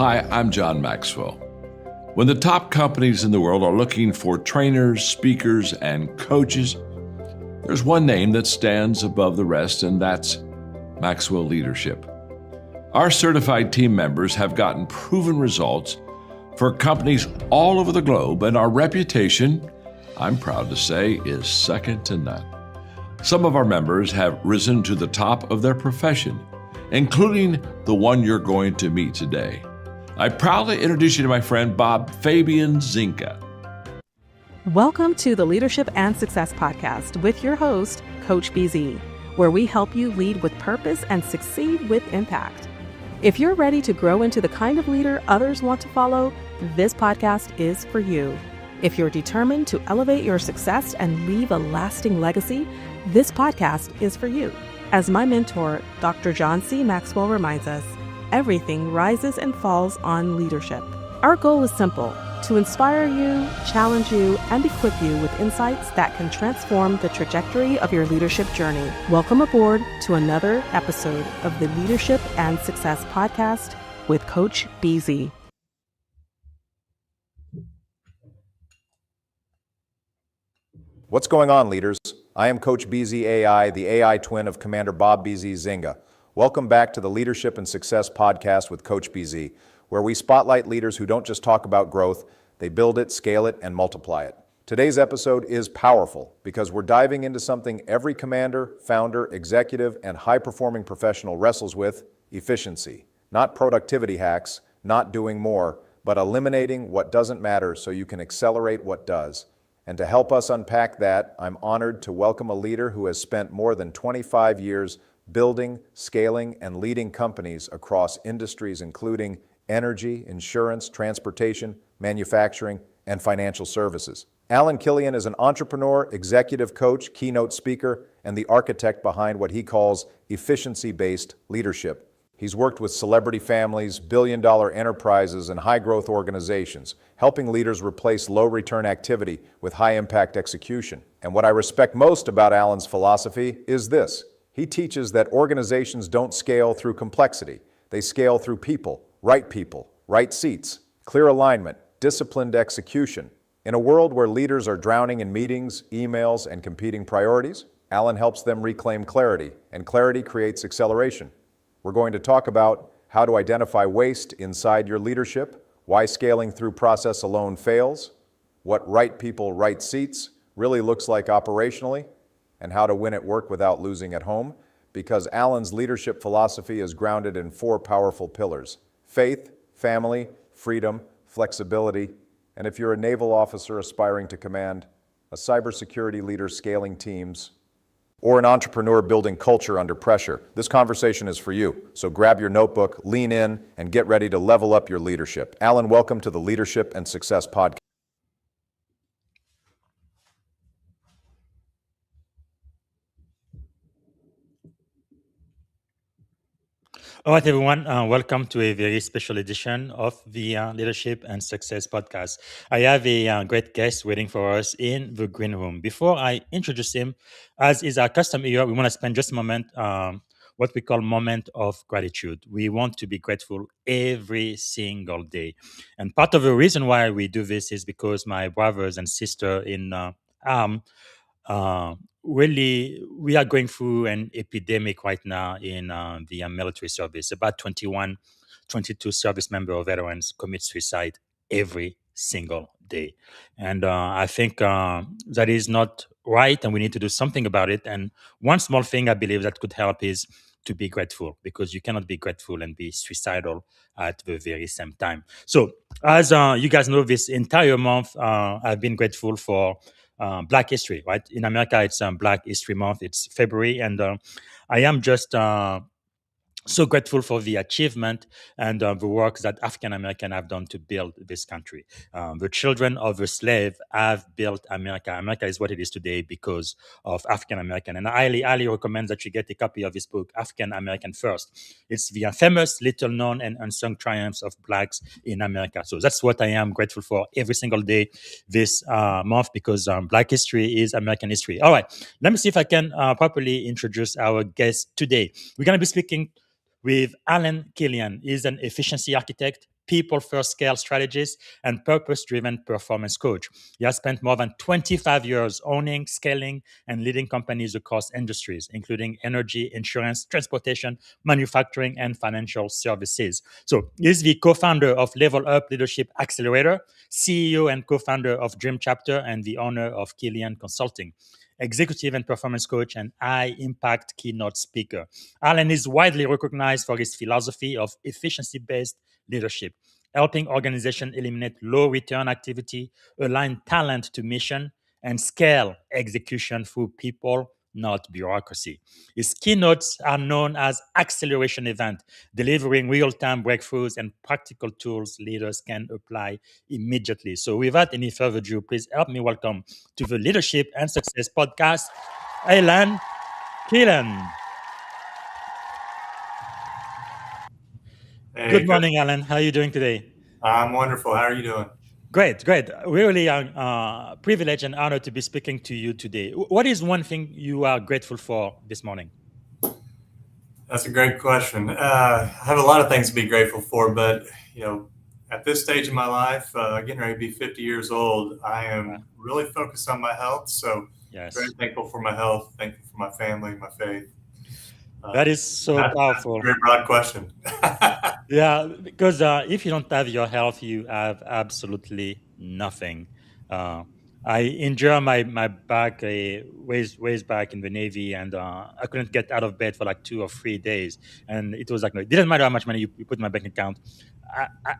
Hi, I'm John Maxwell. When the top companies in the world are looking for trainers, speakers, and coaches, there's one name that stands above the rest, and that's Maxwell Leadership. Our certified team members have gotten proven results for companies all over the globe, and our reputation, I'm proud to say, is second to none. Some of our members have risen to the top of their profession, including the one you're going to meet today. I proudly introduce you to my friend Bob Fabian Zinka. Welcome to the Leadership and Success Podcast with your host, Coach BZ, where we help you lead with purpose and succeed with impact. If you're ready to grow into the kind of leader others want to follow, this podcast is for you. If you're determined to elevate your success and leave a lasting legacy, this podcast is for you. As my mentor, Dr. John C. Maxwell reminds us, everything rises and falls on leadership. Our goal is simple: to inspire you, challenge you, and equip you with insights that can transform the trajectory of your leadership journey. Welcome aboard to another episode of the Leadership and Success Podcast with Coach BZ. What's going on, leaders? I am Coach BZ AI, the AI twin of Commander Bob BZ Zinga. Welcome back to the Leadership and Success Podcast with Coach BZ, where we spotlight leaders who don't just talk about growth, they build it, scale it, and multiply it. Today's episode is powerful because we're diving into something every commander, founder, executive, and high-performing professional wrestles with: efficiency. Not productivity hacks, not doing more, but eliminating what doesn't matter so you can accelerate what does. And to help us unpack that, I'm honored to welcome a leader who has spent more than 25 years building, scaling, and leading companies across industries including energy, insurance, transportation, manufacturing, and financial services. Alan Kilian is an entrepreneur, executive coach, keynote speaker, and the architect behind what he calls efficiency-based leadership. He's worked with celebrity families, billion-dollar enterprises, and high-growth organizations, helping leaders replace low-return activity with high-impact execution. And what I respect most about Alan's philosophy is this: he teaches that organizations don't scale through complexity. They scale through people, right seats, clear alignment, disciplined execution. In a world where leaders are drowning in meetings, emails, and competing priorities, Alan helps them reclaim clarity, and clarity creates acceleration. We're going to talk about how to identify waste inside your leadership, why scaling through process alone fails, what right people, right seats really looks like operationally, and how to win at work without losing at home, because Alan's leadership philosophy is grounded in 4 powerful pillars: faith, family, freedom, flexibility, and if you're a naval officer aspiring to command, a cybersecurity leader scaling teams, or an entrepreneur building culture under pressure, this conversation is for you. So grab your notebook, lean in, and get ready to level up your leadership. Alan, welcome to the Leadership and Success Podcast. All right, everyone. Welcome to a very special edition of the Leadership and Success Podcast. I have a great guest waiting for us in the green room. Before I introduce him, as is our custom here, we want to spend just a moment, what we call moment of gratitude. We want to be grateful every single day. And part of the reason why we do this is because my brothers and sister in arm, really, we are going through an epidemic right now in the military service. About 22 service member or veterans commit suicide every single day. And I think that is not right, and we need to do something about it. And one small thing I believe that could help is to be grateful, because you cannot be grateful and be suicidal at the very same time. So as you guys know, this entire month, I've been grateful for Black History, right? In America, it's Black History Month. It's February, and I am just so grateful for the achievement and the work that African American have done to build this country. The children of the slave have built America. America is what it is today because of African American. And I highly recommend that you get a copy of this book, African American First. It's the famous, little known, and unsung triumphs of Blacks in America. So that's what I am grateful for every single day this month, because Black history is American history. All right, let me see if I can properly introduce our guest today. We're going to be speaking with Alan Kilian. He's an efficiency architect, people-first scale strategist, and purpose-driven performance coach. He has spent more than 25 years owning, scaling, and leading companies across industries, including energy, insurance, transportation, manufacturing, and financial services. So he's the co-founder of Level Up Leadership Accelerator, CEO and co-founder of Dream Chapter, and the owner of Kilian Consulting, executive and performance coach, and high impact keynote speaker. Alan is widely recognized for his philosophy of efficiency based leadership, helping organizations eliminate low return activity, align talent to mission, and scale execution through people, not bureaucracy. His keynotes are known as acceleration event, delivering real-time breakthroughs and practical tools leaders can apply immediately. So without any further ado, please help me welcome to the Leadership and Success Podcast, Alan Kilian. Hey, Good morning, Alan. How are you doing today? I'm wonderful. How are you doing? Great, great. We really are privileged and honored to be speaking to you today. What is one thing you are grateful for this morning? That's a great question. I have a lot of things to be grateful for, but at this stage in my life, getting ready to be 50 years old, I am really focused on my health. So Yes, very thankful for my health. Thankful for my family, my faith. that is so That's powerful. a very broad question. Yeah, because if you don't have your health, you have absolutely nothing. Uh, I injured my back ways back in the Navy, and I couldn't get out of bed for like 2 or 3 days. And it was like, no, it didn't matter how much money you put in my bank account.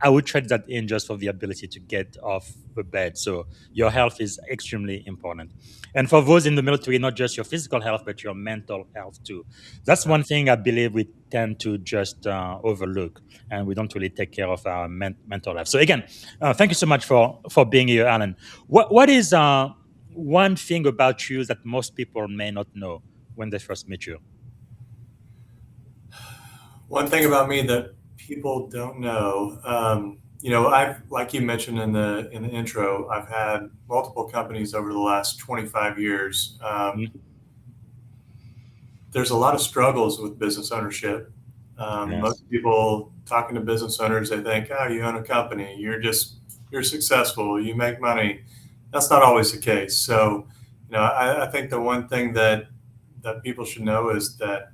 I would trade that in just for the ability to get off the bed. So your health is extremely important. And for those in the military, not just your physical health, but your mental health too. That's one thing I believe we tend to just overlook, and we don't really take care of our mental health. So again, thank you so much for being here, Alan. What is one thing about you that most people may not know when they first meet you? One thing about me that people don't know, I've, like you mentioned in the intro, I've had multiple companies over the last 25 years. Mhm. There's a lot of struggles with business ownership. Yes. Most people talking to business owners, they think, oh, you own a company, you're successful, you make money. That's not always the case. So, I think the one thing that people should know is that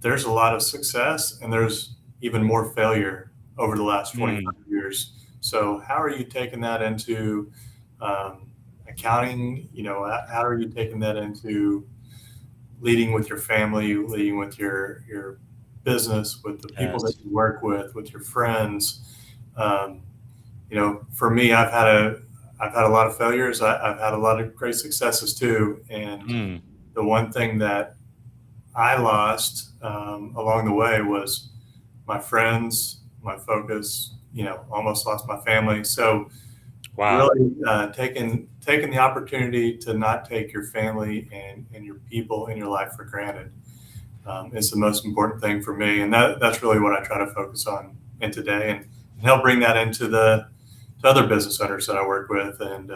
there's a lot of success and there's even more failure over the last 25 years. So how are you taking that into accounting? How are you taking that into leading with your family, leading with your business, with the people that Yes. you work with your friends? Um, for me, I've had a lot of failures. I've had a lot of great successes too. And Mm. the one thing that I lost along the way was my friends, my focus. Almost lost my family. So Wow. really taking the opportunity to not take your family and your people in your life for granted is the most important thing for me, and that's really what I try to focus on in today, and help bring that into to other business owners that I work with, and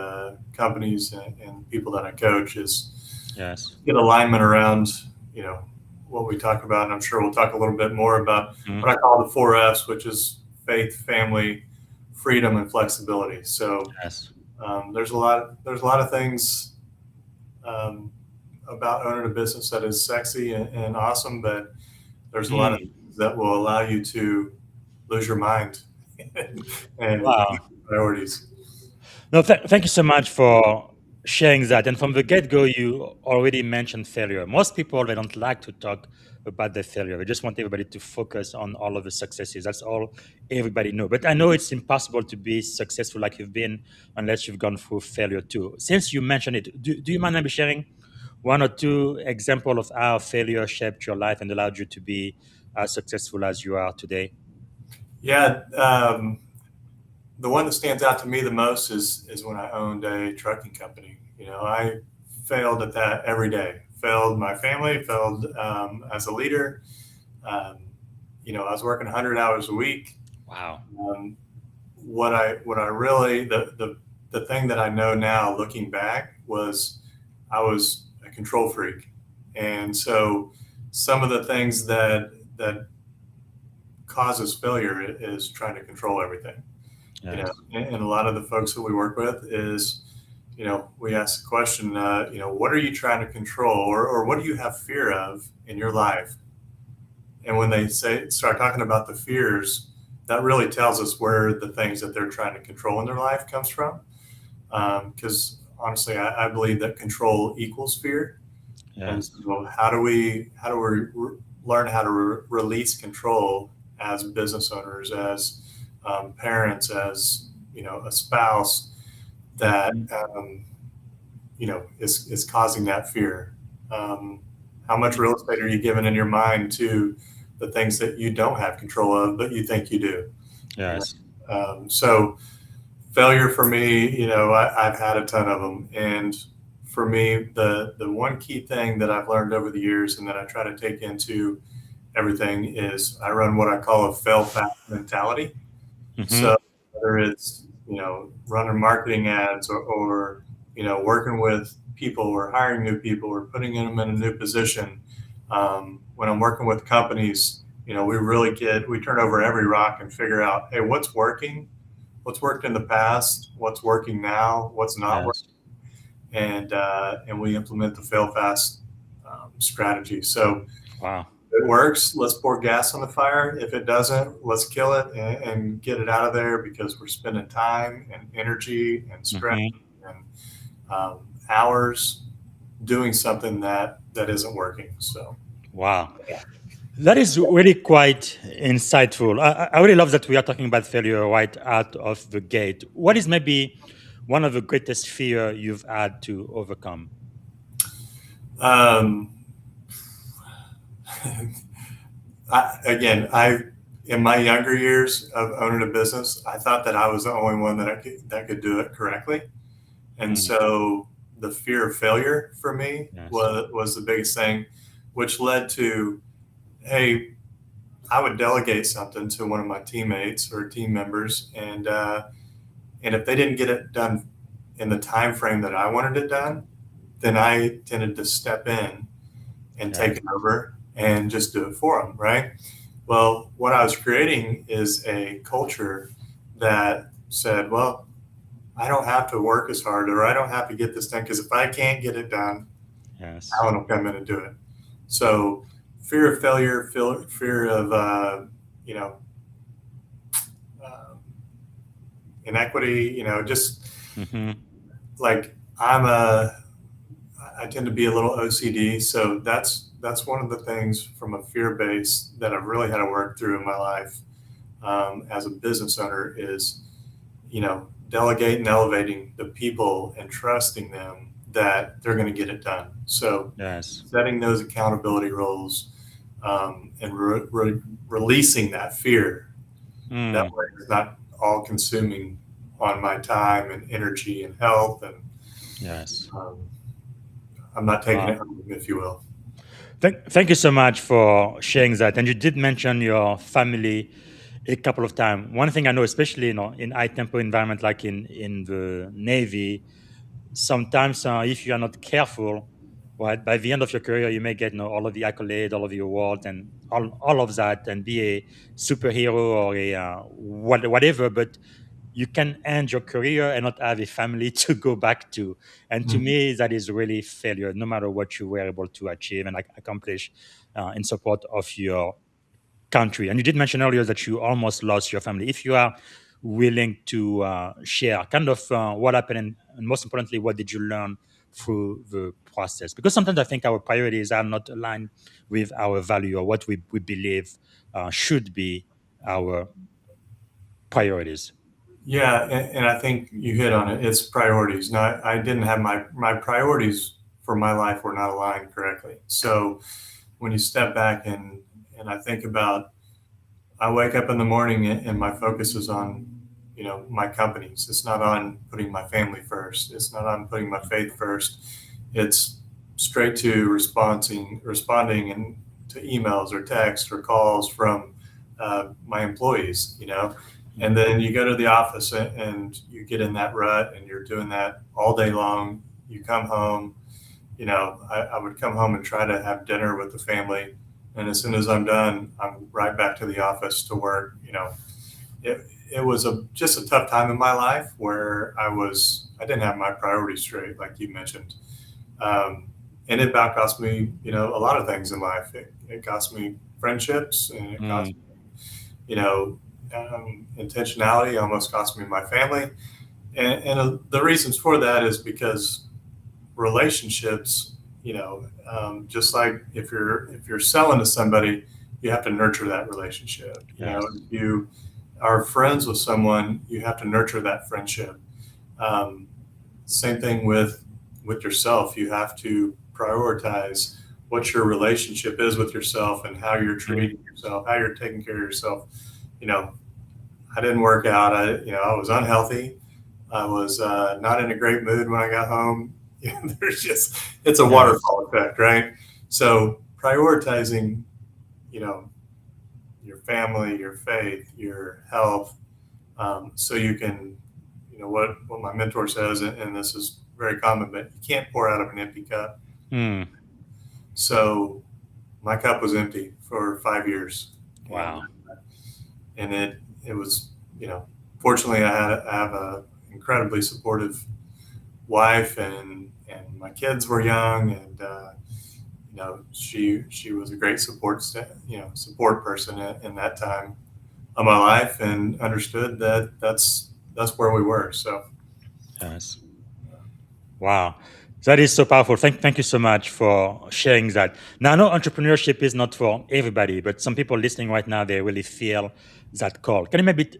companies and people that I coach, is Yes. get alignment around what we talk about, and I'm sure we'll talk a little bit more about Mm. what I call the 4 Fs, which is faith, family, freedom, and flexibility. So Yes. there's a lot of things um, about owning a business that is sexy and awesome, but there's a lot of Mm. things that will allow you to lose your mind and Wow. priorities. No, thank you so much for sharing that. And from the get-go, you already mentioned failure. Most people, they don't like to talk about the failure. They just want everybody to focus on all of the successes. That's all everybody know. But I know it's impossible to be successful like you've been unless you've gone through failure too. Since you mentioned it, do you mind maybe sharing one or two examples of how failure shaped your life and allowed you to be as successful as you are today? Yeah, the one that stands out to me the most is when I owned a trucking company. I failed at that every day. Failed my family. Failed as a leader. Um, I was working 100 hours a week. Wow. What I really the thing that I know now, looking back, was I was a control freak, and so some of the things that causes failure is trying to control everything. Yes. You know, and a lot of the folks that we work with is, you know, we ask the question, you know, what are you trying to control, or what do you have fear of in your life? And when they start talking about the fears, that really tells us where the things that they're trying to control in their life comes from. Because honestly, I believe that control equals fear. And Yes. so how do we learn how to release control as business owners, as parents, as, you know, a spouse that you know is causing that fear? How much real estate are you giving in your mind to the things that you don't have control of, but you think you do? Yes. So failure for me, you know, I've had a ton of them, and for me, the one key thing that I've learned over the years and that I try to take into everything is I run what I call a fail fast mentality. Mm-hmm. So whether it's, you know, running marketing ads, or you know, working with people or hiring new people or putting them in a new position, when I'm working with companies, you know, we turn over every rock and figure out, hey, what's worked in the past, what's working now, what's not working, Yes. and we implement the fail fast strategy. So Wow. if it works, let's pour gas on the fire. If it doesn't, let's kill it and get it out of there, because we're spending time and energy and stress Mm-hmm. and hours doing something that isn't working. So Wow. That is really quite insightful. I really love that we are talking about failure right out of the gate. What is maybe one of the greatest fear you've had to overcome? um, I in my younger years of owning a business, I thought that I was the only one that could do it correctly. And Mm, so the fear of failure for me yes. was the biggest thing, which led to, hey, I would delegate something to one of my teammates or team members, and if they didn't get it done in the time frame that I wanted it done, then I tended to step in and take Yes. it over and just do it for them, right? Well, what I was creating is a culture that said, well, I don't have to work as hard, or I don't have to get this done, because if I can't get it done, Yes. Alan will come in and do it. So fear of failure, fear of, you know, uh, inequity, you know, just Mm-hmm. like I tend to be a little OCD. So that's one of the things from a fear base that I've really had to work through in my life, as a business owner, is, you know, delegating and elevating the people and trusting them that they're going to get it done. So Yes. setting those accountability roles, and releasing that fear. That Mm, way it's not all consuming on my time and energy and health, and yes. um, I'm not taking Wow. it home, if you will. Thank you so much for sharing that. And you did mention your family a couple of times. One thing I know, especially in high tempo environment like in the Navy, sometimes if you are not careful, right, by the end of your career, you may get all of the accolades, all of the awards, and all of that, and be a superhero or a whatever. But you can end your career and not have a family to go back to. And to Mhm. me, that is really failure, no matter what you were able to achieve and accomplish in support of your country. And you did mention earlier that you almost lost your family. If you are willing to share kind of what happened, and most importantly, what did you learn through the process? Because sometimes I think our priorities are not aligned with our value or what we believe should be our priorities. Yeah, and I think you hit on it. It's priorities. Now, I didn't have my priorities for my life were not aligned correctly. So when you step back and I think about, I wake up in the morning and my focus is on, you know, my companies. It's not on putting my family first. It's not on putting my faith first. It's straight to responding and to emails or texts or calls from my employees, you know. And then you go to the office and you get in that rut and you're doing that all day long. You come home, you know, I would come home and try to have dinner with the family, and as soon as I'm done, I'm right back to the office to work. It, it was just a tough time in my life where I didn't have my priorities straight, like you mentioned. And it about cost me, a lot of things in life. It cost me friendships, and it cost Mm, me, you know, intentionality. Almost cost me my family. And the reasons for that is because relationships, just like if you're selling to somebody, you have to nurture that relationship. yes. If you are friends with someone, you have to nurture that friendship. Um, Same thing with yourself. You have to prioritize what your relationship is with yourself and how you're Mm, treating yourself, how you're taking care of yourself. You know, I didn't work out. I was unhealthy. I was not in a great mood when I got home. It's a yes. waterfall effect, right? So prioritizing, you know, your family, your faith, your health, so you can, what my mentor says, and this is very common, but you can't pour out of an empty cup. Mm, So my cup was empty for 5 years, and wow. and it was, fortunately I have a incredibly supportive wife, and my kids were young, and she was a great support person in that time of my life, and understood that that's where we were. So Yes. Wow. That is so powerful. Thank you so much for sharing that. Now, I know entrepreneurship is not for everybody, but some people listening right now, they really feel that call. Can you maybe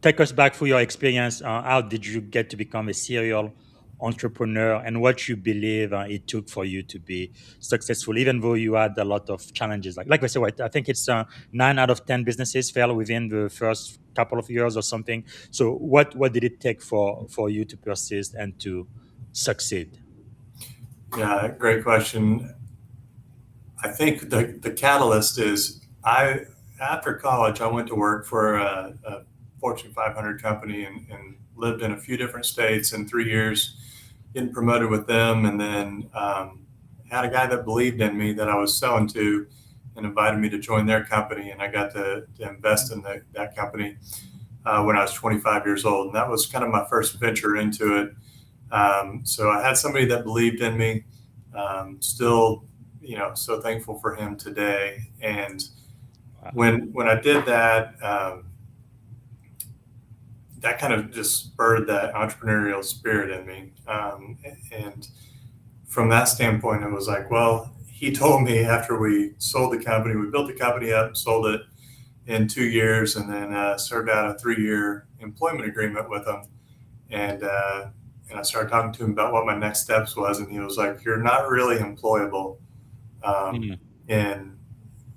take us back through your experience? How did you get to become a serial entrepreneur, and what you believe it took for you to be successful, even though you had a lot of challenges? Like I said, I think it's 9 out of 10 businesses fail within the first couple of years or something. So what did it take for you to persist and to succeed? yeah, great question. I think the catalyst is I after college I went to work for a Fortune 500 company, and lived in a few different states in 3 years, getting promoted with them, and then had a guy that believed in me that I was selling to, and invited me to join their company, and I got to invest in that company when I was 25 years old, and that was kind of my first venture into it. So I had somebody that believed in me. Still, so thankful for him today. And Wow. when I did that, that kind of just spurred that entrepreneurial spirit in me. And from that standpoint, it was like, well, he told me after we sold the company, we built the company up, sold it in 2 years, and then served out a 3-year employment agreement with him. And I started talking to him about what my next steps was, and he was like, "You're not really employable, Mm, and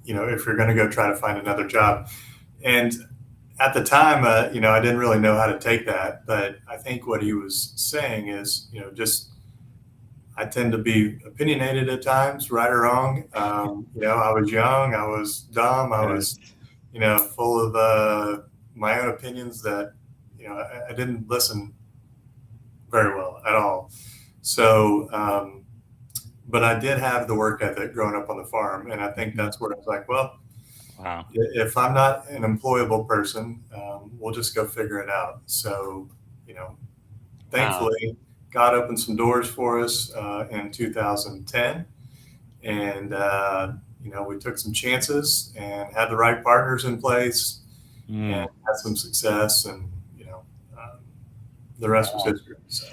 if you're going to go try to find another job." And at the time, I didn't really know how to take that, but I think what he was saying is, just I tend to be opinionated at times, right or wrong. I was young, I was dumb, I was, yes. full of my own opinions that, I didn't listen very well at all. So, but I did have the work ethic growing up on the farm, and I think Mhm. that's where I was like, well, Wow. if I'm not an employable person, we'll just go figure it out. So, you know, Wow. thankfully, God opened some doors for us in 2010, and we took some chances and had the right partners in place, and Mm. had some success, and um, the rest was history. So.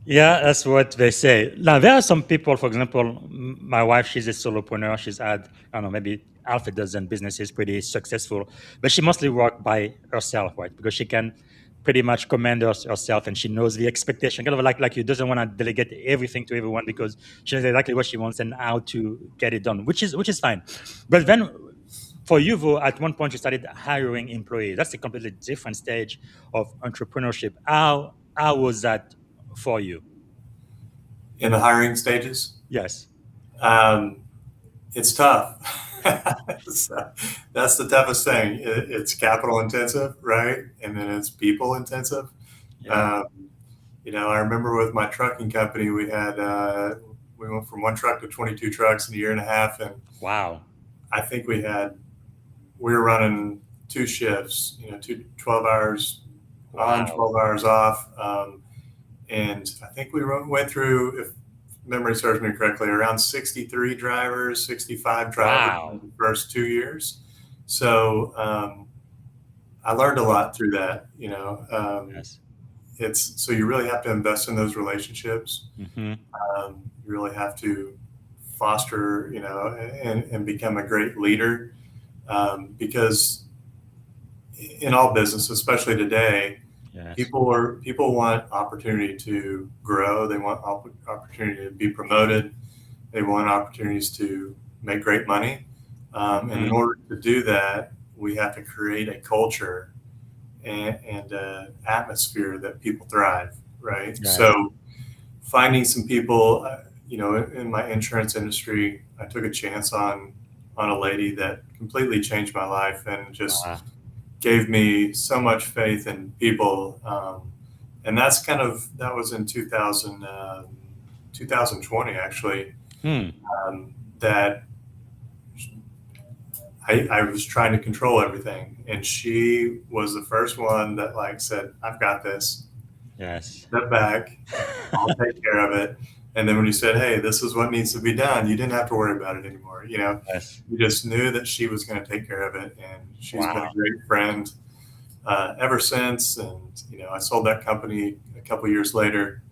Yeah, that's what they say. Now, there are some people, for example, my wife, she's a solopreneur. She's had, I don't know, maybe half a dozen businesses pretty successful, but she mostly worked by herself, right? Because she can pretty much command herself, and she knows the expectation, kind of like you, doesn't want to delegate everything to everyone because she knows exactly what she wants and how to get it done, which is fine. But then for you, though, at one point you started hiring employees. That's a completely different stage of entrepreneurship. How was that for you? In the hiring stages, Yes. um, it's tough. So that's the toughest thing. It's capital intensive, right? And then it's people intensive. Yeah. Um, I remember with my trucking company, we went from one truck to 22 trucks in a year and a half, and Wow. I think we were running two shifts, 12 hours on, Wow. 12 hours off. And I think we went through, if memory serves me correctly, around 63 drivers, 65 drivers in Wow. the first 2 years. So I learned a lot through that. Yes. It's so you really have to invest in those relationships. Hmm. You really have to foster, and become a great leader, because in all business, especially today, Yes. people want opportunity to grow. They want opportunity to be promoted. They want opportunities to make great money. And in Hmm. order to do that, we have to create a culture and atmosphere that people thrive. Right. Yes. So finding some people, in my insurance industry, I took a chance on a lady that completely changed my life and just Wow. gave me so much faith in people. And that was in 2020, actually, Hmm. that I was trying to control everything. And she was the first one that like said, I've got this, Yes. step back, I'll take care of it. And then when you said, hey, this is what needs to be done, you didn't have to worry about it anymore. Yes. You just knew that she was going to take care of it. And she's been a Wow. great friend ever since. And, I sold that company a couple years later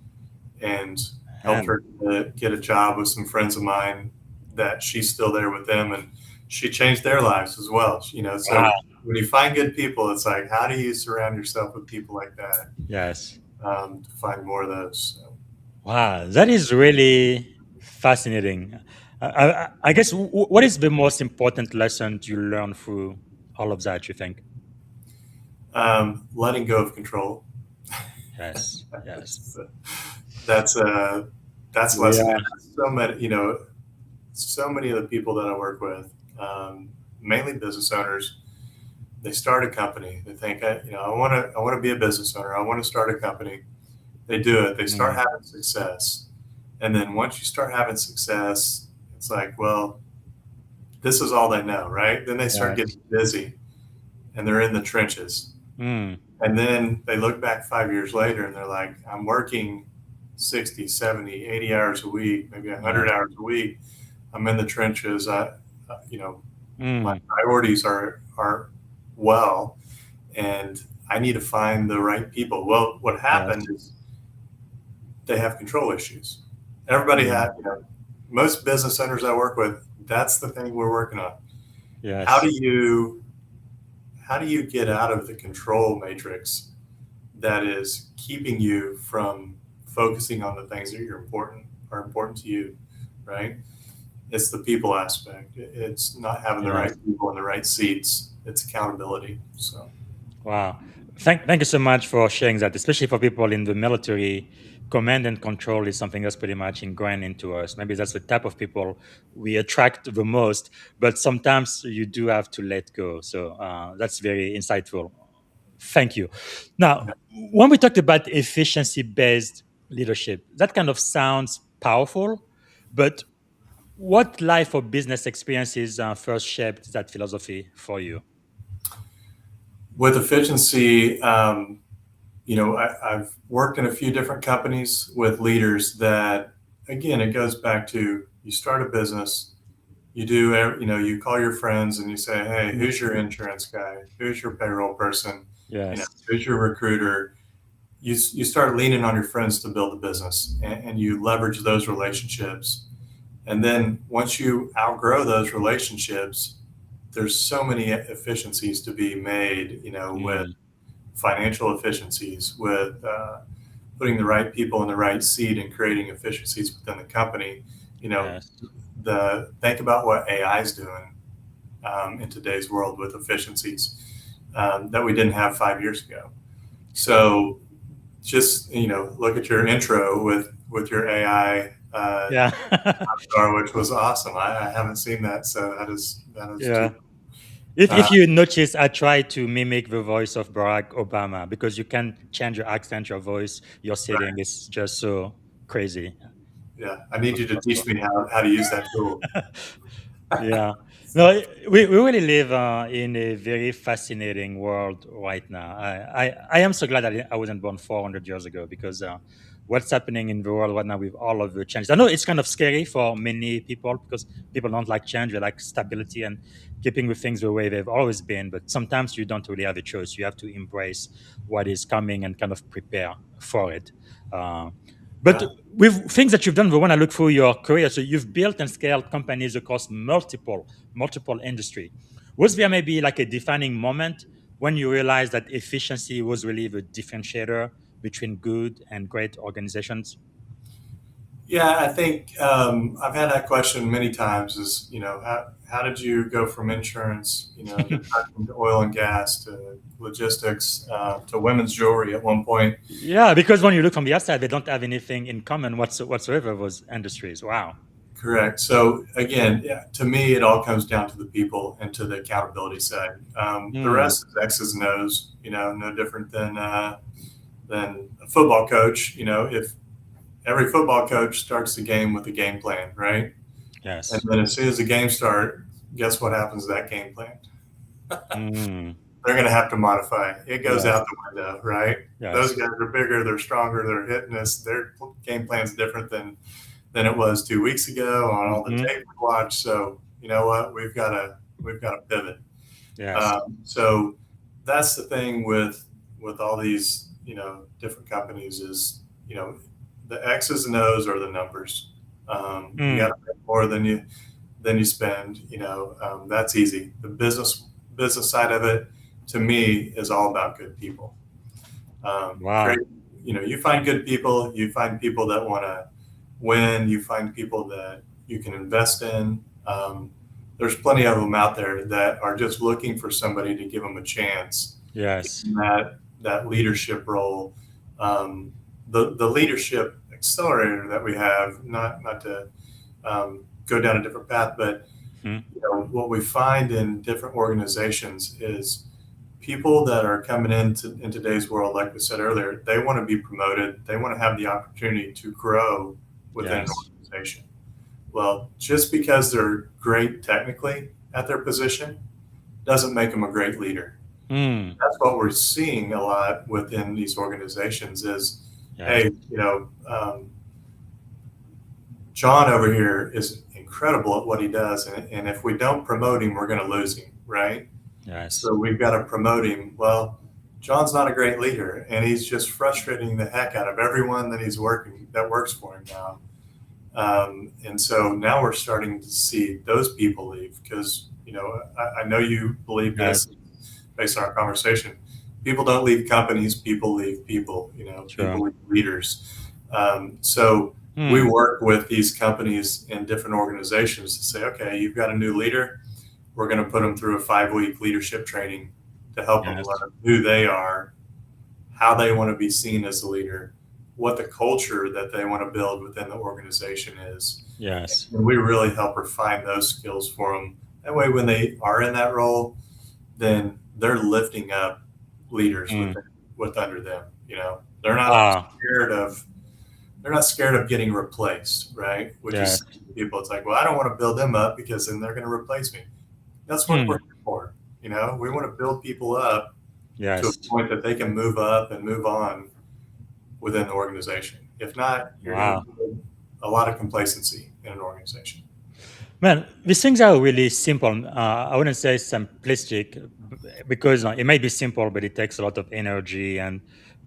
and helped And her to get a job with some friends of mine that she's still there with them. And she changed their lives as well. wow. So when you find good people, it's like, how do you surround yourself with people like that, Yes. to find more of those? So, Wow. That is really fascinating. I guess what is the most important lesson you learn through all of that, you think? letting go of control. Yes. Yes. that's that's a lesson. Yeah. So many, so many of the people that I work with, mainly business owners, they start a company. They think, I want to be a business owner. I want to start a company. They do it. They start Mm. having success, and then once you start having success, it's like, well, this is all they know, right? Then they start Yes. getting busy, and they're in the trenches. Mm. And then they look back 5 years later and they're like, I'm working 60, 70, 80 hours a week, maybe 100 Yes. hours a week. I'm in the trenches. My Mm. priorities are well, and I need to find the right people. Well, what happened Yes. is they have control issues. Everybody Mm. had, most business owners I work with, that's the thing we're working on. How do Yes. you how do you get out of the control matrix that is keeping you from focusing on the things that are important to you, right? It's the people aspect. It's not having the right Yes. people in the right seats. It's accountability. So Wow. Thank you so much for sharing that, especially for people in the military. Command and control is something that's pretty much ingrained into us. Maybe that's the type of people we attract the most, but sometimes you do have to let go. So that's very insightful. Thank you. Now, yeah. when we talked about efficiency based leadership, that kind of sounds powerful, but what life or business experiences first shaped that philosophy for you? With efficiency, I've worked in a few different companies with leaders that, again, it goes back to you start a business, you call your friends and you say, hey, Mm. who's your insurance guy? Who's your payroll person? Yes. Who's your recruiter? You start leaning on your friends to build a business, and you leverage those relationships. And then once you outgrow those relationships, there's so many efficiencies to be made, with Mm. financial efficiencies, with putting the right people in the right seat and creating efficiencies within the company. You know, Yes. think about what AI is doing, in today's world with efficiencies, that we didn't have 5 years ago. So just look at your intro with your AI Yeah. star, which was awesome. I haven't seen that, so that is too. Yeah. If Uh, you notice, I try to mimic the voice of Barack Obama because you can change your accent, your voice, your setting. right, It's just so crazy. yeah, I need you to teach me how to use that tool. Yeah. No, we really live in a very fascinating world right now. I am so glad that I wasn't born 400 years ago because what's happening in the world right now with all of the changes. I know it's kind of scary for many people because people don't like change. They like stability and keeping with things the way they've always been. But sometimes you don't really have a choice. You have to embrace what is coming and kind of prepare for it. Uh, but Yeah. with things that you've done, when I look through your career, so you've built and scaled companies across multiple industry. Was there maybe like a defining moment when you realized that efficiency was really the differentiator between good and great organizations? Yeah, I think I've had that question many times. Is how did you go from insurance, to oil and gas to logistics to women's jewelry at one point? Yeah, because when you look from the outside, they don't have anything in common whatsoever. Those industries. Wow. Correct. So again, yeah, to me, it all comes down to the people and to the accountability side. The Hmm. rest is X's and O's. No different than a football coach. If every football coach starts the game with a game plan, right? And Yes. then as soon as the game starts, guess what happens to that game plan? Hmm. They're going to have to modify. It goes Yes. out the window, right? Those Yes. guys are bigger, they're stronger, they're hitting us. Their game plan's different than it was 2 weeks ago on all the Hmm. tape we watched. So you know what? We've got to pivot. Yes. So that's the thing with all these different companies is the X's and O's are the numbers. You got Hmm. to make more than you spend. That's easy. The business side of it, to me, is all about good people. Great. Wow. You find good people. You find people that want to win. You find people that you can invest in. There's plenty of them out there that are just looking for somebody to give them a chance Yes. in that leadership role. The leadership accelerator that we have, not to go down a different path, but Hmm. what we find in different organizations is people that are coming in today's world, like we said earlier, they want to be promoted. They want to have the opportunity to grow within an Yes. organization. Well, just because they're great technically at their position doesn't make them a great leader. Hmm. That's what we're seeing a lot within these organizations is, Yes. hey, John over here is incredible at what he does. And if we don't promote him, we're going to lose him, right? Yes. So we've got to promote him. Well, John's not a great leader, and he's just frustrating the heck out of everyone that works for him now. And so now we're starting to see those people leave because I know you believe Yes. this based on our conversation. People don't leave companies; people leave people. People Sure. leave leaders. So we Hmm. work with these companies and different organizations to say, okay, you've got a new leader, we're going to put them through a 5-week leadership training to help them Yes. learn who they are, how they want to be seen as a leader, what the culture that they want to build within the organization is. Yes. And we really help refine those skills for them. That way, when they are in that role, then they're lifting up leaders Hmm. with under them. They're not Wow. scared of they're not scared of getting replaced, right? Which Yes. is people. It's like, well, I don't want to build them up because then they're going to replace me. That's what we're Hmm. here for. We want to build people up to a Yes. point that they can move up and move on within the organization. If not, you're going to Wow. build a lot of complacency in an organization. Man, these things are really simple. I wouldn't say simplistic because it may be simple, but it takes a lot of energy and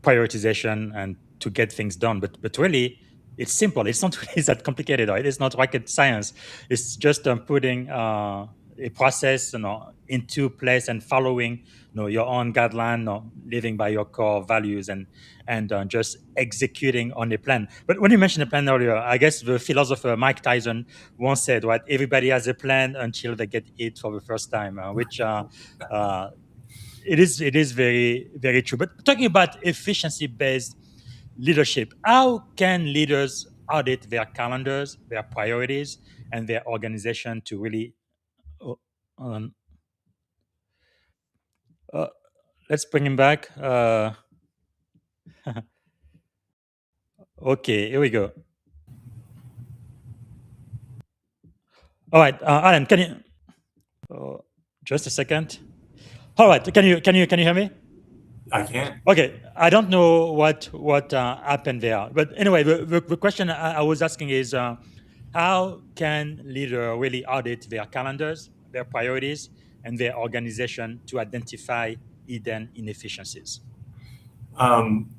prioritization and to get things done. But really, it's simple. It's not really that complicated. Right? It's not rocket science. It's just putting a process, into place and following, your own guideline, living by your core values and just executing on a plan. But when you mentioned a plan earlier, I guess the philosopher Mike Tyson once said, "What everybody has a plan until they get it for the first time," which uh, it is very very true. But talking about efficiency based leadership, how can leaders audit their calendars, their priorities, and their organization to really? Oh, um, uh, let's bring him back. Okay, here we go. All right, Alan, can you just a second? All right, can you hear me? I can. Okay, I don't know what happened there, but anyway, the question I was asking is, how can leader really audit their calendars, their priorities, and their organization to identify hidden inefficiencies? Um,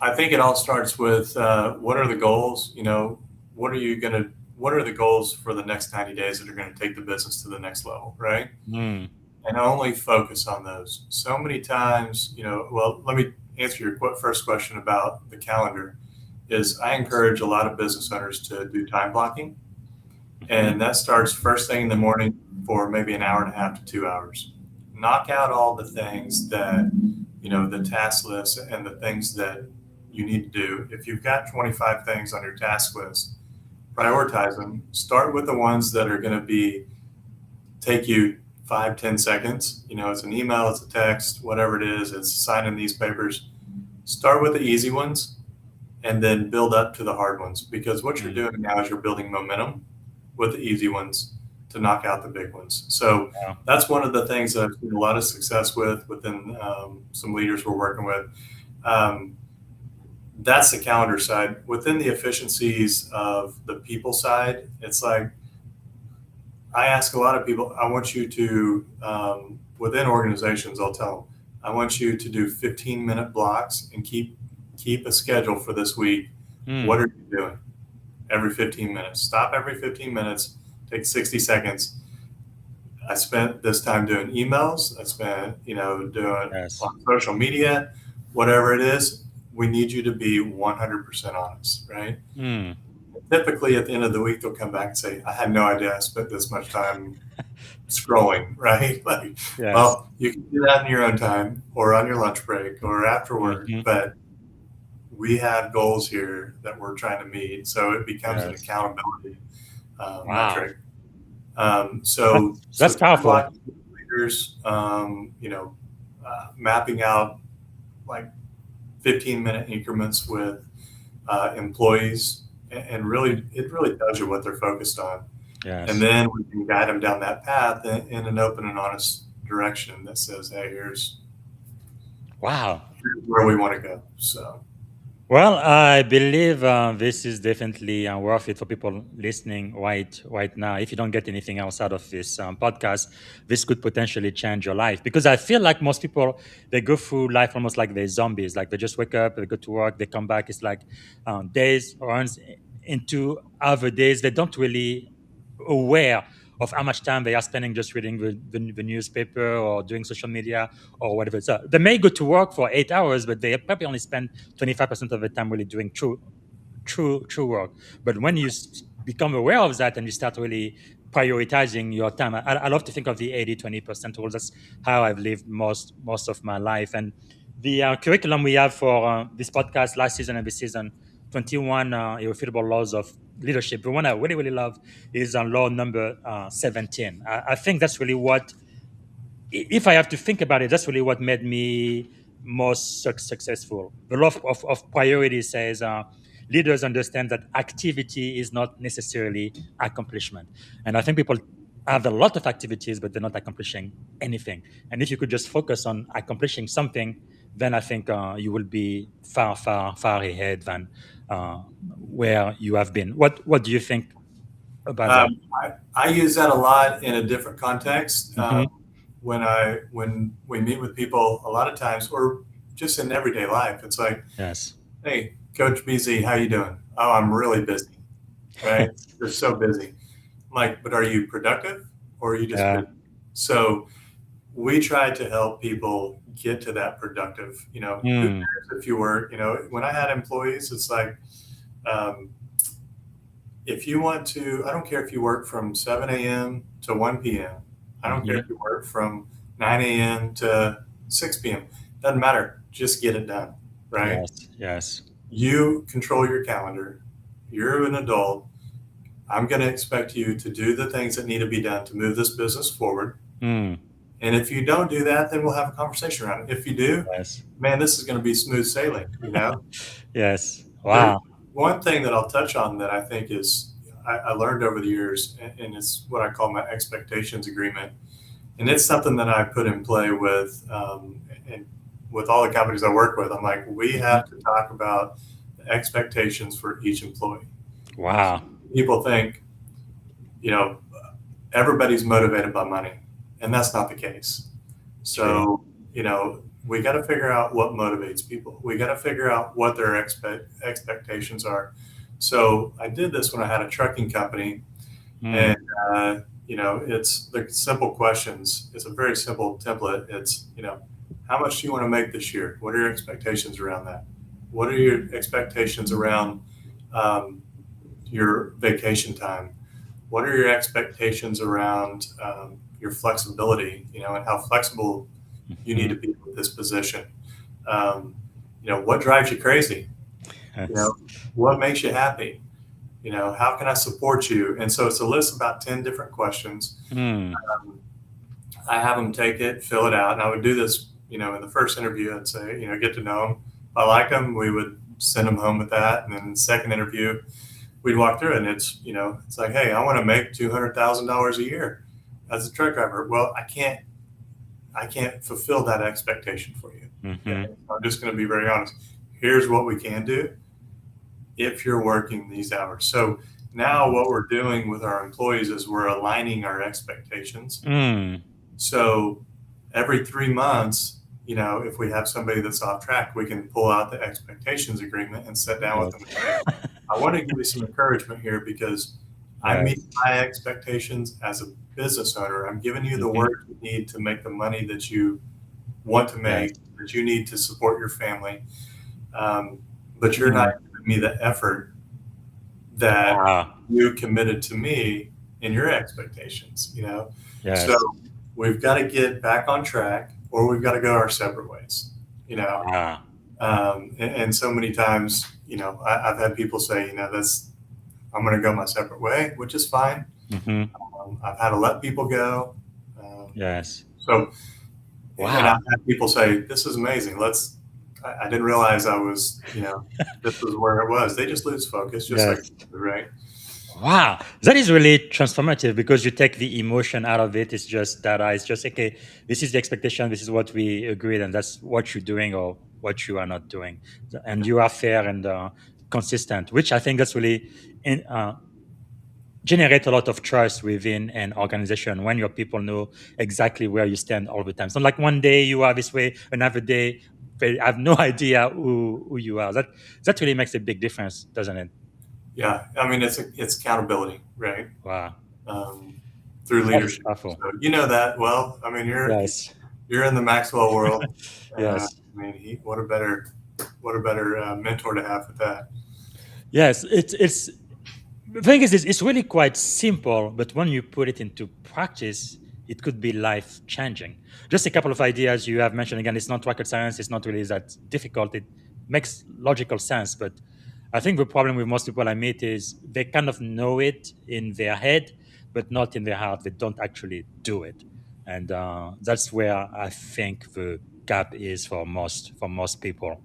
I think it all starts with what are the goals? What are you gonna? What are the goals for the next 90 days that are going to take the business to the next level, right? Mm, And only focus on those. So many times, well, let me answer your first question about the calendar. Is I encourage a lot of business owners to do time blocking, mhm, and that starts first thing in the morning for maybe an hour and a half to 2 hours. Knock out all the things that the task list and the things that you need to do. If you've got 25 things on your task list, prioritize them. Start with the ones that are going to be take you 5-10 seconds. It's an email, it's a text, whatever it is, it's signing these papers. Start with the easy ones and then build up to the hard ones, because what you're mm, doing now is you're building momentum with the easy ones to knock out the big ones. So yeah, that's one of the things that I've seen a lot of success with within some leaders we're working with. Um, that's the calendar side. Within the efficiencies of the people side, it's like I ask a lot of people, I want you to, within organizations, I'll tell them, I want you to do 15-minute blocks and keep a schedule for this week. What mm, are you doing every 15 minutes? Stop every 15 minutes, take 60 seconds. I spent this time doing emails. I spent, doing yes, on social media, whatever it is. We need you to be 100% honest, right? mm, Typically, at the end of the week, they'll come back and say, I had no idea I spent this much time scrolling, right? Like, yes, well, you can do that in your own time or on your lunch break or after work, mhm, but we have goals here that we're trying to meet. So it becomes an yes. accountability Wow, metric. So that's time powerful. blocking leaders, mapping out like 15-minute increments with employees, and really, it really tells you what they're focused on. And Yes. then we can guide them down that path in an open and honest direction that says, hey, Wow. here's where we want to go. So, Well, I believe this is definitely worth it for people listening right now. If you don't get anything else out of this podcast, this could potentially change your life, because I feel like most people, they go through life almost like they're zombies. Like they just wake up, they go to work, they come back. It's like days runs into other days. They don't really aware of how much time they are spending just reading the newspaper or doing social media or whatever. So they may go to work for 8 hours, but they probably only spend 25% of the time really doing true work. But when you become aware of that and you start really prioritizing your time, I love to think of the 80-20% rule. That's how I've lived most of my life. And the curriculum we have for this podcast last season and this season, 21 irrefutable laws of leadership. The one I really love is on law number 17. I think that's really what, if I have to think about it, that's really what made me most successful. The law of priority says leaders understand that activity is not necessarily accomplishment. And I think people have a lot of activities, but they're not accomplishing anything. And if you could just focus on accomplishing something, then I think you will be far ahead than where you have been. What do you think about that? I use that a lot in a different context. Hmm. When we meet with people, a lot of times, or just in everyday life, it's like, Yes. hey, Coach BZ, how you doing? Oh, I'm really busy, right? You're so busy. I'm like, but are you productive or are you just Yeah. busy? So we try to help people get to that productive. Who Mm, cares if you work? When I had employees, it's like, um, if you want to, I don't care if you work from 7 a.m. to 1 p.m. I don't care mhm. if you work from 9 a.m. to 6 p.m. Doesn't matter. Just get it done, right? Yes. Yes. You control your calendar. You're an adult. I'm going to expect you to do the things that need to be done to move this business forward. Mm, And if you don't do that, then we'll have a conversation around it. If you do, yes. man, this is going to be smooth sailing. Yes. There, Wow. one thing that I'll touch on that I think is I learned over the years, and it's what I call my expectations agreement. And it's something that I put in play and with all the companies I work with. I'm like, we have to talk about the expectations for each employee. Wow. People think, everybody's motivated by money, and that's not the case. So, we got to figure out what motivates people. We got to figure out what their expectations are. So I did this when I had a trucking company, and it's the simple questions. It's a very simple template. It's, how much do you want to make this year? What are your expectations around that? What are your expectations around your vacation time? What are your expectations around your flexibility, and how flexible you need to be with this position? What drives you crazy? What makes you happy? How can I support you? And so it's a list of about 10 different questions. I have them take it, fill it out. And I would do this, in the first interview, I'd say, get to know them. If I like them, we would send them home with that. And then the second interview, we'd walk through it, and it's, it's like, hey, I want to make $200,000 a year as a truck driver. Well, I can't fulfill that expectation for you. Okay? I'm just going to be very honest. Here's what we can do if you're working these hours. So now what we're doing with our employees is we're aligning our expectations. So every 3 months, if we have somebody that's off track, we can pull out the expectations agreement and sit down with them and say, I want to give you some encouragement here because I meet my expectations as a business owner. I'm giving you the work you need to make the money that you want to make, that you need to support your family. But you're not giving me the effort that you committed to me in your expectations, So we've got to get back on track, or we've got to go our separate ways, and so many times, I've had people say, I'm going to go my separate way, which is fine. I've had to let people go. So, and I've had people say, this is amazing. I didn't realize I was, this was where it was. They just lose focus, like, right? Wow, that is really transformative because you take the emotion out of it. It's just data. It's just, okay, this is the expectation. This is what we agreed, and that's what you're doing or what you are not doing. And you are fair and consistent, which I think that's really generate a lot of trust within an organization when your people know exactly where you stand all the time. So like one day you are this way, another day they have no idea who you are. That really makes a big difference, doesn't it? Yeah, I mean it's accountability, right? Wow. Through leadership. So, that well. I mean you're in the Maxwell world. Yes. I mean what a better mentor to have with that. Yes, it's the thing is, it's really quite simple, but when you put it into practice, it could be life-changing. Just a couple of ideas you have mentioned. Again, it's not rocket science. It's not really that difficult. It makes logical sense. But I think the problem with most people I meet is they kind of know it in their head, but not in their heart. They don't actually do it. And that's where I think the gap is for most people.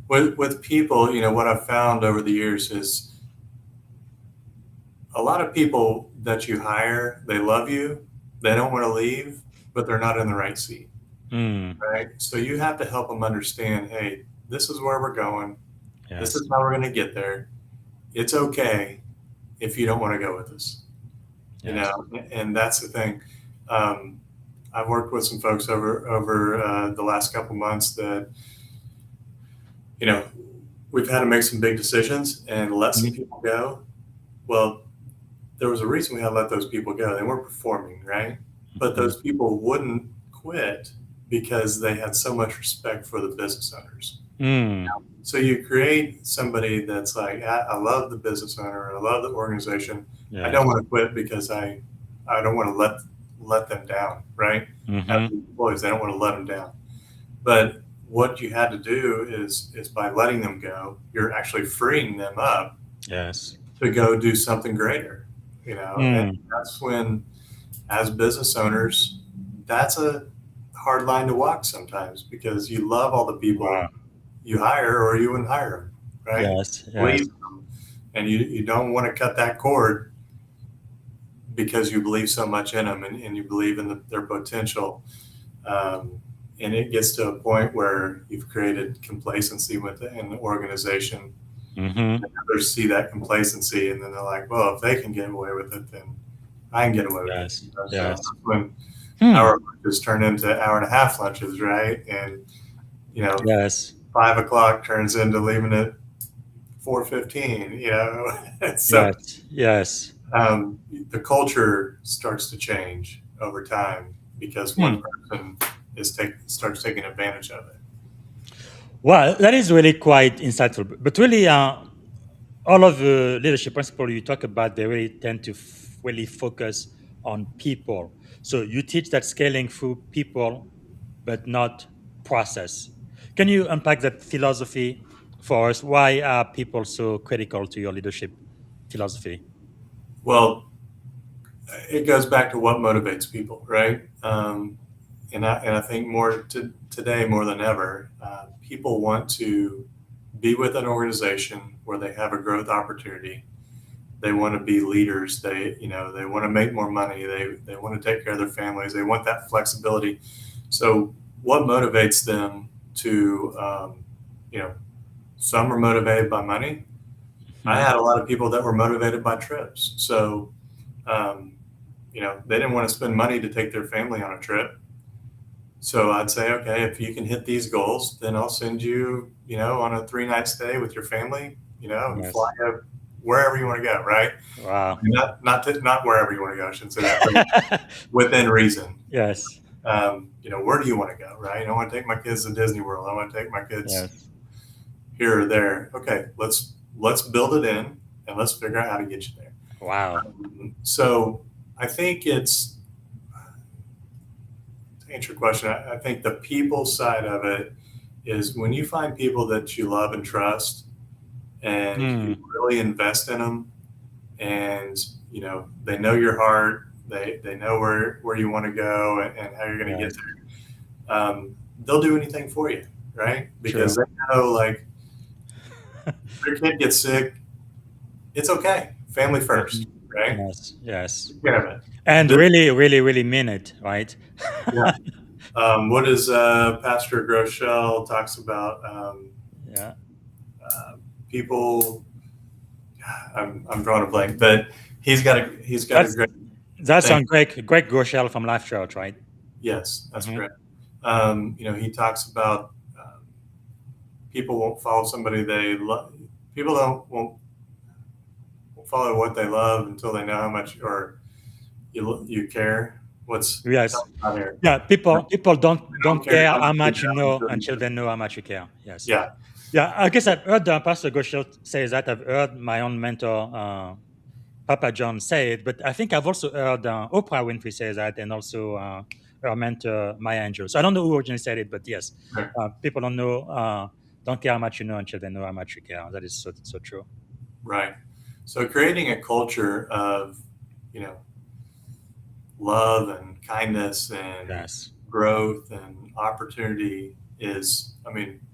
With people, what I've found over the years is a lot of people that you hire, they love you, they don't want to leave, but they're not in the right seat, right? So you have to help them understand, hey, this is where we're going. Yes. This is how we're going to get there. It's okay if you don't want to go with us, and that's the thing. I've worked with some folks over the last couple months that, we've had to make some big decisions and let some people go. Well, there was a reason we had to let those people go. They weren't performing, right? But those people wouldn't quit because they had so much respect for the business owners. So you create somebody that's like, I love the business owner, I love the organization. I don't want to quit because I don't want to let them down, right? As employees, I don't want to let them down. But what you had to do is by letting them go, you're actually freeing them up to go do something greater. And that's when, as business owners, that's a hard line to walk sometimes because you love all the people you hire or you wouldn't hire them, right? Yes. Leave them. and you don't want to cut that cord because you believe so much in them and you believe in their potential. And it gets to a point where you've created complacency within the organization. Mm-hmm. Others see that complacency and then they're like, well, if they can get away with it, then I can get away with Yes. it. You know? Yes. So that's when hour lunches turn into hour and a half lunches, right? And, Yes. 5 o'clock turns into leaving at 4:15, so Yes. the culture starts to change over time because one person starts taking advantage of it. Well, that is really quite insightful. But really, all of the leadership principles you talk about, they really tend to really focus on people. So you teach that scaling through people, but not process. Can you unpack that philosophy for us? Why are people so critical to your leadership philosophy? Well, it goes back to what motivates people, right? And I think today more than ever, people want to be with an organization where they have a growth opportunity. They want to be leaders. They want to make more money. They want to take care of their families. They want that flexibility. So what motivates them to, some are motivated by money. I had a lot of people that were motivated by trips. So, they didn't want to spend money to take their family on a trip. So I'd say, okay, if you can hit these goals, then I'll send you, on a 3-night stay with your family, and fly you wherever you want to go, right? Wow. Not wherever you want to go, I shouldn't say that, but within reason. Yes. Where do you want to go, right? I want to take my kids to Disney World. I want to take my kids here or there. Okay, let's build it in and let's figure out how to get you there. Wow. So I think it's, to answer your question, I think the people side of it is when you find people that you love and trust and you really invest in them and, they know your heart, they know where you want to go and how you're going to get there. They'll do anything for you, right? Because they know, like, if your kid gets sick, it's okay. Family first, right? Yes. Yeah. And really, really, really mean it, right? Yeah. What is Pastor Groeschel talks about? People. I'm drawing a blank, but he's got a great. That's on Greg Groeschel from Life Church, right? Yes, that's correct. He talks about people won't follow somebody they love. People won't follow what they love until they know how much or you care. What's out here? Yeah, people don't care how much you know until they know how much you care. Yes. Yeah. I guess I've heard Pastor Groeschel say that. I've heard my own mentor, Papa John, say it, but I think I've also heard Oprah Winfrey say that, and also her mentor Maya Angelou. So I don't know who originally said it, but yes, people don't care how much you know until they know how much you care. That is so true. Right. So creating a culture of, love and kindness and growth and opportunity is,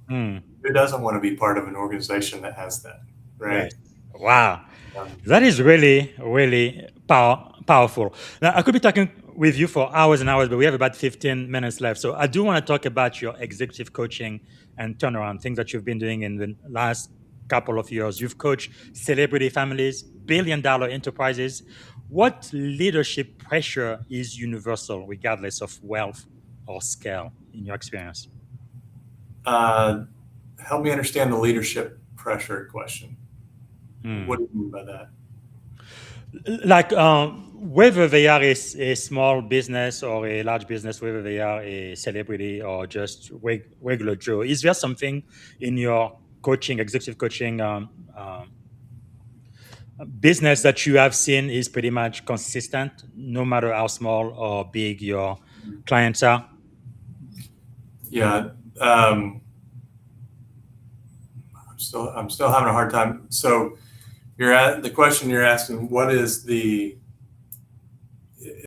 who doesn't want to be part of an organization that has that, right? Wow. That is really, really powerful. Now, I could be talking with you for hours and hours, but we have about 15 minutes left. So I do want to talk about your executive coaching and turnaround, things that you've been doing in the last couple of years. You've coached celebrity families, billion-dollar enterprises. What leadership pressure is universal, regardless of wealth or scale, in your experience? Help me understand the leadership pressure question. What do you mean by that? Like whether they are a small business or a large business, whether they are a celebrity or just regular Joe, is there something in your executive coaching business that you have seen is pretty much consistent, no matter how small or big your clients are? Yeah. I'm still having a hard time. So the question you're asking, what is the